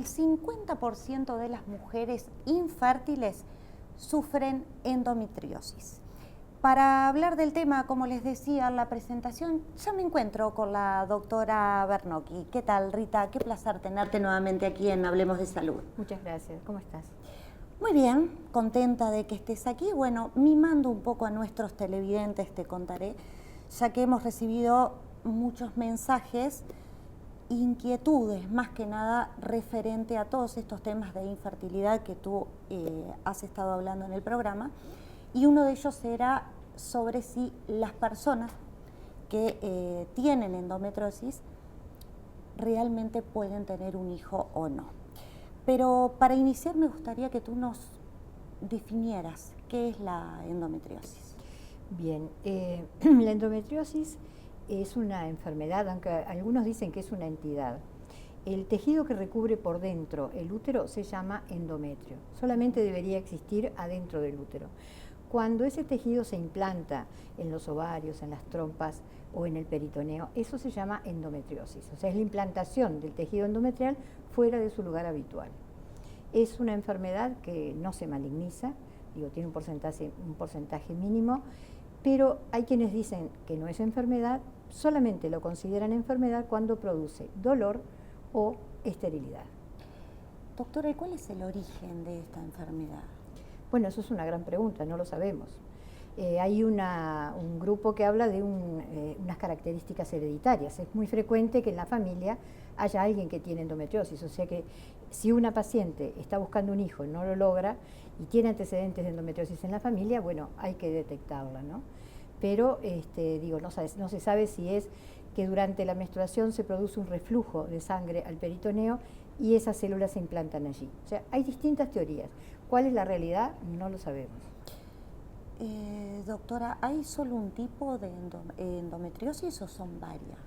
el 50% de las mujeres infértiles sufren endometriosis. Para hablar del tema, como les decía en la presentación, ya me encuentro con la doctora Bernocchi. ¿Qué tal, Rita? Qué placer tenerte nuevamente aquí en Hablemos de Salud. Muchas gracias. ¿Cómo estás? Muy bien, contenta de que estés aquí. Bueno, mimando un poco a nuestros televidentes, te contaré, ya que hemos recibido muchos mensajes, inquietudes, más que nada referente a todos estos temas de infertilidad que tú has estado hablando en el programa. Y uno de ellos era sobre si las personas que tienen endometriosis realmente pueden tener un hijo o no. Pero para iniciar me gustaría que tú nos definieras qué es la endometriosis. Bien, la endometriosis es una enfermedad, aunque algunos dicen que es una entidad. El tejido que recubre por dentro el útero se llama endometrio. Solamente debería existir adentro del útero. Cuando ese tejido se implanta en los ovarios, en las trompas o en el peritoneo, eso se llama endometriosis. O sea, es la implantación del tejido endometrial fuera de su lugar habitual. Es una enfermedad que no se maligniza, tiene un porcentaje mínimo, pero hay quienes dicen que no es enfermedad, solamente lo consideran enfermedad cuando produce dolor o esterilidad. Doctora, ¿y cuál es el origen de esta enfermedad? Bueno, eso es una gran pregunta, no lo sabemos. Hay un grupo que habla de unas características hereditarias. Es muy frecuente que en la familia haya alguien que tiene endometriosis, o sea que si una paciente está buscando un hijo y no lo logra y tiene antecedentes de endometriosis en la familia, bueno, hay que detectarla, ¿no? Pero no se sabe si es que durante la menstruación se produce un reflujo de sangre al peritoneo y esas células se implantan allí. O sea, hay distintas teorías. ¿Cuál es la realidad? No lo sabemos. Doctora, ¿hay solo un tipo de endometriosis o son varias?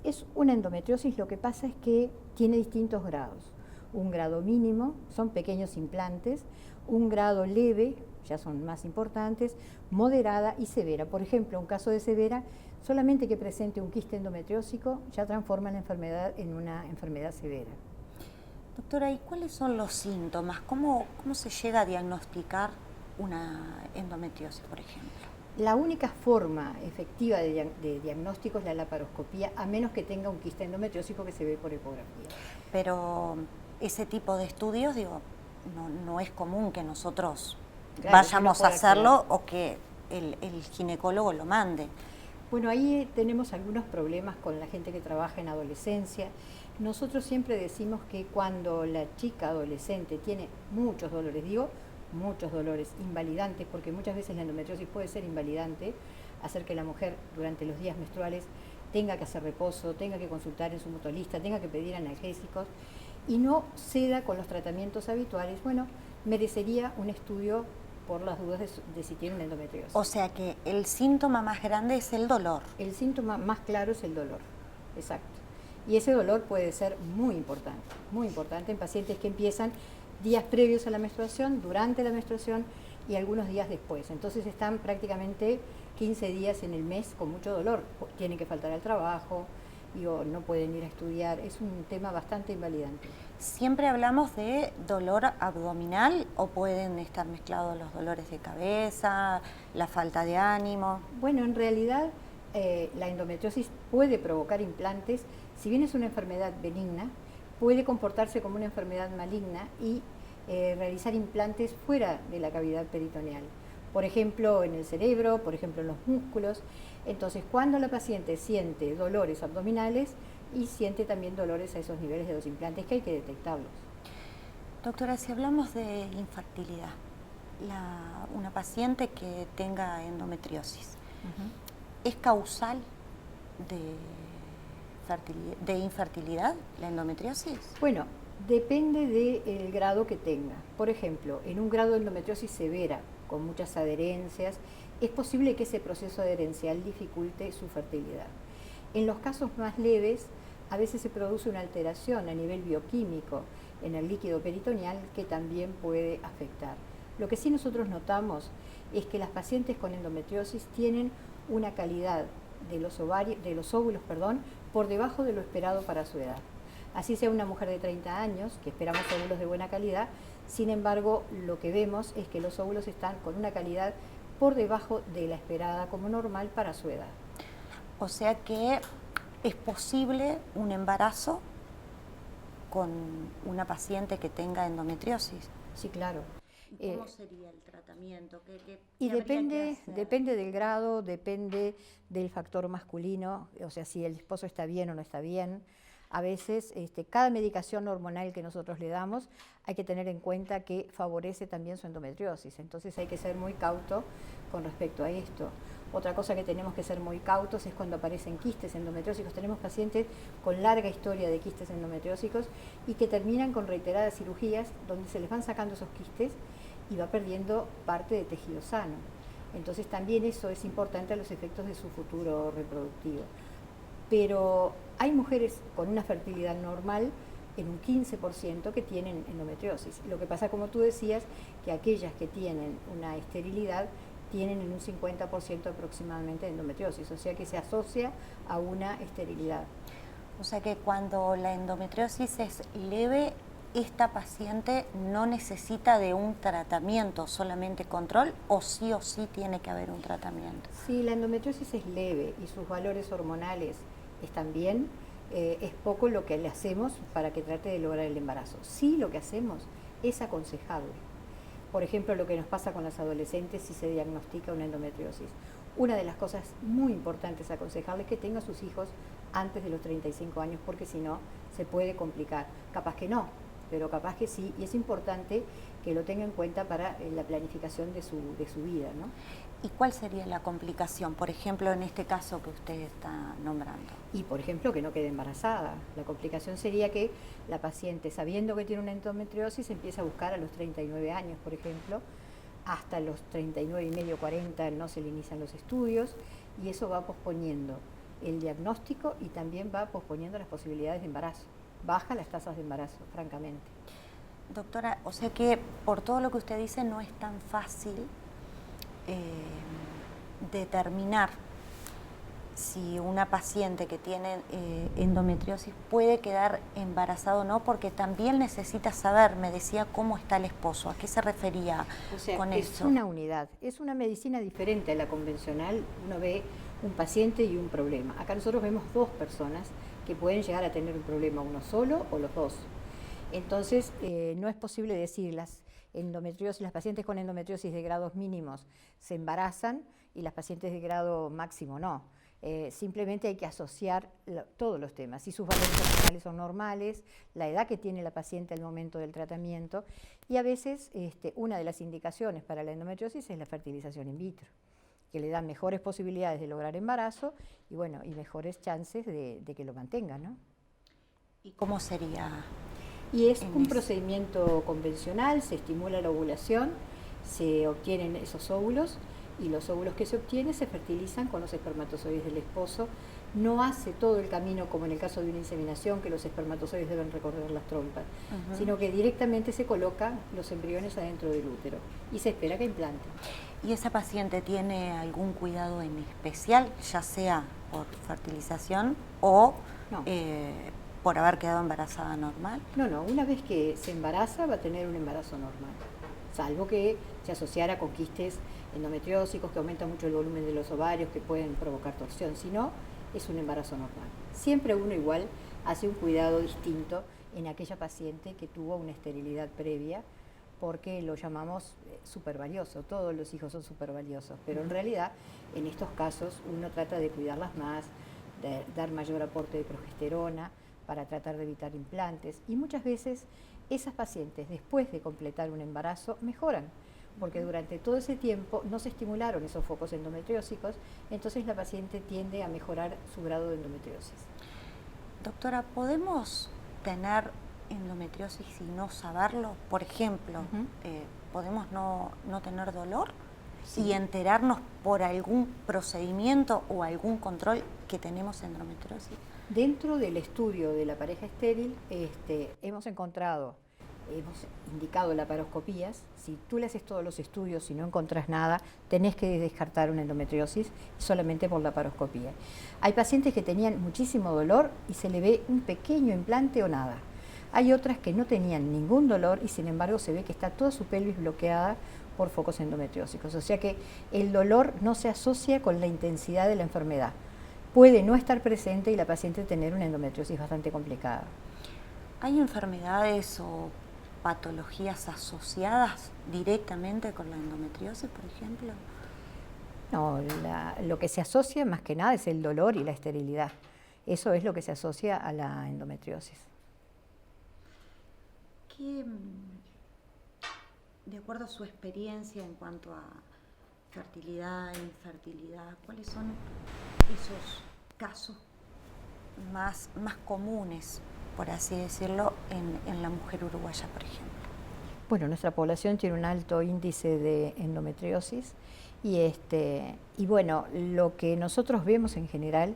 Es una endometriosis, lo que pasa es que tiene distintos grados. Un grado mínimo, son pequeños implantes, un grado leve, ya son más importantes, moderada y severa. Por ejemplo, un caso de severa, solamente que presente un quiste endometriósico ya transforma la enfermedad en una enfermedad severa. Doctora, ¿y cuáles son los síntomas? ¿Cómo se llega a diagnosticar una endometriosis, por ejemplo? La única forma efectiva de diagnóstico es la laparoscopía, a menos que tenga un quiste endometriósico que se ve por ecografía. Pero ese tipo de estudios, no es común que nosotros vayamos vayamos a hacerlo o que el ginecólogo lo mande. Bueno, ahí tenemos algunos problemas con la gente que trabaja en adolescencia. Nosotros siempre decimos que cuando la chica adolescente tiene muchos dolores, muchos dolores invalidantes, porque muchas veces la endometriosis puede ser invalidante, hacer que la mujer durante los días menstruales tenga que hacer reposo, tenga que consultar en su mutualista, tenga que pedir analgésicos y no ceda con los tratamientos habituales, bueno, merecería un estudio por las dudas de si tiene una endometriosis. O sea que el síntoma más grande es el dolor. El síntoma más claro es el dolor, exacto. Y ese dolor puede ser muy importante en pacientes que empiezan días previos a la menstruación, durante la menstruación y algunos días después. Entonces están prácticamente 15 días en el mes con mucho dolor. Tienen que faltar al trabajo, no pueden ir a estudiar. Es un tema bastante invalidante. ¿Siempre hablamos de dolor abdominal o pueden estar mezclados los dolores de cabeza, la falta de ánimo? Bueno, en realidad la endometriosis puede provocar implantes. Si bien es una enfermedad benigna, puede comportarse como una enfermedad maligna y realizar implantes fuera de la cavidad peritoneal. Por ejemplo, en el cerebro, por ejemplo, en los músculos. Entonces, cuando la paciente siente dolores abdominales y siente también dolores a esos niveles de los implantes, que hay que detectarlos. Doctora, si hablamos de infertilidad, una paciente que tenga endometriosis, ¿es causal de infertilidad la endometriosis? Bueno, depende del grado que tenga. Por ejemplo, en un grado de endometriosis severa, con muchas adherencias, es posible que ese proceso adherencial dificulte su fertilidad. En los casos más leves, a veces se produce una alteración a nivel bioquímico en el líquido peritoneal que también puede afectar. Lo que sí nosotros notamos es que las pacientes con endometriosis tienen una calidad de los óvulos, por debajo de lo esperado para su edad. Así sea una mujer de 30 años, que esperamos óvulos de buena calidad, sin embargo, lo que vemos es que los óvulos están con una calidad por debajo de la esperada como normal para su edad. O sea que es posible un embarazo con una paciente que tenga endometriosis. Sí, claro. ¿Cómo sería el tratamiento? Y depende del grado, depende del factor masculino, o sea, si el esposo está bien o no está bien. A veces, cada medicación hormonal que nosotros le damos, hay que tener en cuenta que favorece también su endometriosis. Entonces hay que ser muy cauto con respecto a esto. Otra cosa que tenemos que ser muy cautos es cuando aparecen quistes endometriósicos. Tenemos pacientes con larga historia de quistes endometriósicos y que terminan con reiteradas cirugías donde se les van sacando esos quistes y va perdiendo parte de tejido sano. Entonces también eso es importante a los efectos de su futuro reproductivo. Pero hay mujeres con una fertilidad normal en un 15% que tienen endometriosis. Lo que pasa, como tú decías, que aquellas que tienen una esterilidad tienen en un 50% aproximadamente de endometriosis, o sea que se asocia a una esterilidad. O sea que cuando la endometriosis es leve, esta paciente no necesita de un tratamiento, solamente control, o sí tiene que haber un tratamiento. Si la endometriosis es leve y sus valores hormonales están bien, es poco lo que le hacemos para que trate de lograr el embarazo. Sí, lo que hacemos es aconsejable. Por ejemplo, lo que nos pasa con las adolescentes si se diagnostica una endometriosis. Una de las cosas muy importantes a aconsejarles es que tenga sus hijos antes de los 35 años, porque si no, se puede complicar. Capaz que no, pero capaz que sí, y es importante que lo tenga en cuenta para la planificación de su vida, ¿no? ¿Y cuál sería la complicación, por ejemplo, en este caso que usted está nombrando? Y, por ejemplo, que no quede embarazada. La complicación sería que la paciente, sabiendo que tiene una endometriosis, empieza a buscar a los 39 años, por ejemplo, hasta los 39 y medio, 40, no se le inician los estudios, y eso va posponiendo el diagnóstico y también va posponiendo las posibilidades de embarazo. Baja las tasas de embarazo, francamente. Doctora, o sea que por todo lo que usted dice no es tan fácil determinar si una paciente que tiene endometriosis puede quedar embarazada o no, porque también necesita saber, me decía, cómo está el esposo. ¿A qué se refería con eso? Es una unidad, es una medicina diferente a la convencional. Uno ve un paciente y un problema. Acá nosotros vemos dos personas que pueden llegar a tener un problema, uno solo o los dos. Entonces, no es posible decir las pacientes con endometriosis de grados mínimos se embarazan y las pacientes de grado máximo no. Simplemente hay que asociar todos los temas, si sus valores hormonales son normales, la edad que tiene la paciente al momento del tratamiento, y a veces una de las indicaciones para la endometriosis es la fertilización in vitro, que le da mejores posibilidades de lograr embarazo y, bueno, y mejores chances de que lo mantenga, ¿no? ¿Y cómo sería? Y es un procedimiento convencional, se estimula la ovulación, se obtienen esos óvulos y los óvulos que se obtienen se fertilizan con los espermatozoides del esposo. No hace todo el camino como en el caso de una inseminación, que los espermatozoides deben recorrer las trompas, sino que directamente se colocan los embriones adentro del útero y se espera que implanten. ¿Y esa paciente tiene algún cuidado en especial, ya sea por fertilización o no, por haber quedado embarazada normal? No, una vez que se embaraza va a tener un embarazo normal, salvo que se asociara con quistes endometriósicos que aumentan mucho el volumen de los ovarios, que pueden provocar torsión. Si no, es un embarazo normal. Siempre uno igual hace un cuidado distinto en aquella paciente que tuvo una esterilidad previa, porque lo llamamos súper valioso. Todos los hijos son súper valiosos, pero en realidad en estos casos uno trata de cuidarlas más, de dar mayor aporte de progesterona para tratar de evitar implantes, y muchas veces esas pacientes, después de completar un embarazo, mejoran, porque durante todo ese tiempo no se estimularon esos focos endometriósicos, entonces la paciente tiende a mejorar su grado de endometriosis. Doctora, ¿podemos tener endometriosis y no saberlo? Por ejemplo, ¿podemos no tener dolor? Sí. Y enterarnos por algún procedimiento o algún control que tenemos endometriosis. Dentro del estudio de la pareja estéril hemos encontrado hemos indicado laparoscopías. Si tú le haces todos los estudios y no encontrás nada, tenés que descartar una endometriosis solamente por laparoscopía. Hay pacientes que tenían muchísimo dolor y se le ve un pequeño implante o nada. Hay otras que no tenían ningún dolor y sin embargo se ve que está toda su pelvis bloqueada por focos endometriósicos. O sea que el dolor no se asocia con la intensidad de la enfermedad. Puede no estar presente y la paciente tener una endometriosis bastante complicada. ¿Hay enfermedades o patologías asociadas directamente con la endometriosis, por ejemplo? No, lo que se asocia más que nada es el dolor y la esterilidad. Eso es lo que se asocia a la endometriosis. ¿Qué, de acuerdo a su experiencia en cuanto a fertilidad, infertilidad, cuáles son esos casos más comunes, por así decirlo, en la mujer uruguaya, por ejemplo? Bueno, nuestra población tiene un alto índice de endometriosis y bueno, lo que nosotros vemos en general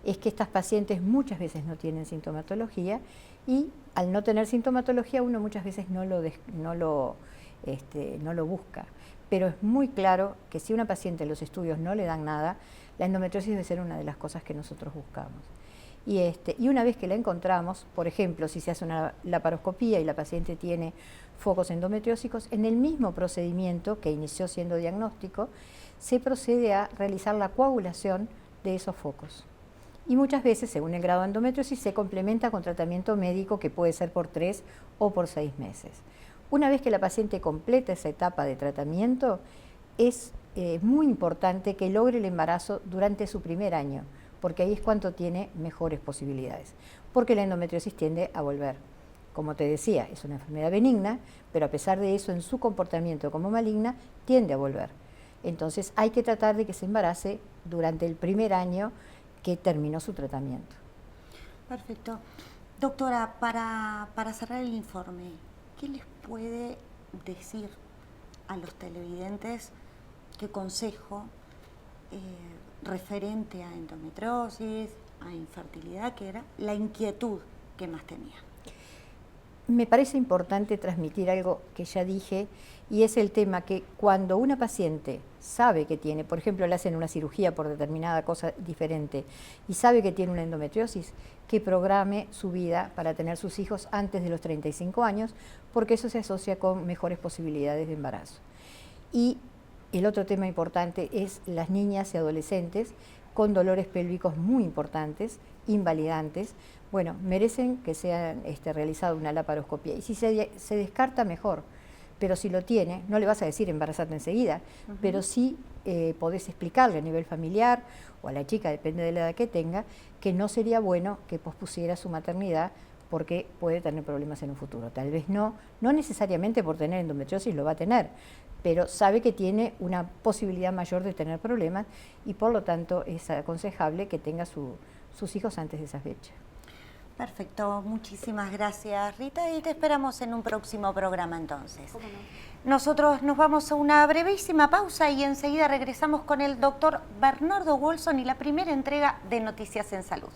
es que estas pacientes muchas veces no tienen sintomatología y al no tener sintomatología uno muchas veces no lo busca. Pero es muy claro que si una paciente en los estudios no le dan nada, la endometriosis debe ser una de las cosas que nosotros buscamos. Y una vez que la encontramos, por ejemplo, si se hace una laparoscopía y la paciente tiene focos endometriósicos, en el mismo procedimiento que inició siendo diagnóstico, se procede a realizar la coagulación de esos focos. Y muchas veces, según el grado de endometriosis, se complementa con tratamiento médico que puede ser por 3 o por 6 meses. Una vez que la paciente completa esa etapa de tratamiento, es muy importante que logre el embarazo durante su primer año, porque ahí es cuando tiene mejores posibilidades, porque la endometriosis tiende a volver. Como te decía, es una enfermedad benigna, pero a pesar de eso, en su comportamiento como maligna, tiende a volver. Entonces hay que tratar de que se embarace durante el primer año que terminó su tratamiento. Perfecto. Doctora, para cerrar el informe, ¿qué les puede decir a los televidentes? ¿Qué consejo referente a endometriosis, a infertilidad, que era la inquietud que más tenía? Me parece importante transmitir algo que ya dije, y es el tema que cuando una paciente sabe que tiene, por ejemplo, le hacen una cirugía por determinada cosa diferente, y sabe que tiene una endometriosis, que programe su vida para tener sus hijos antes de los 35 años, porque eso se asocia con mejores posibilidades de embarazo. Y el otro tema importante es las niñas y adolescentes con dolores pélvicos muy importantes, invalidantes. Bueno, merecen que sea realizada una laparoscopia. Y si se descarta, mejor. Pero si lo tiene, no le vas a decir embarazate enseguida, pero sí podés explicarle a nivel familiar o a la chica, depende de la edad que tenga, que no sería bueno que pospusiera su maternidad porque puede tener problemas en un futuro. Tal vez no necesariamente por tener endometriosis lo va a tener, pero sabe que tiene una posibilidad mayor de tener problemas y por lo tanto es aconsejable que tenga sus hijos antes de esa fecha. Perfecto, muchísimas gracias Rita y te esperamos en un próximo programa entonces. ¿Cómo no? Nosotros nos vamos a una brevísima pausa y enseguida regresamos con el doctor Bernardo Wolson y la primera entrega de Noticias en Salud.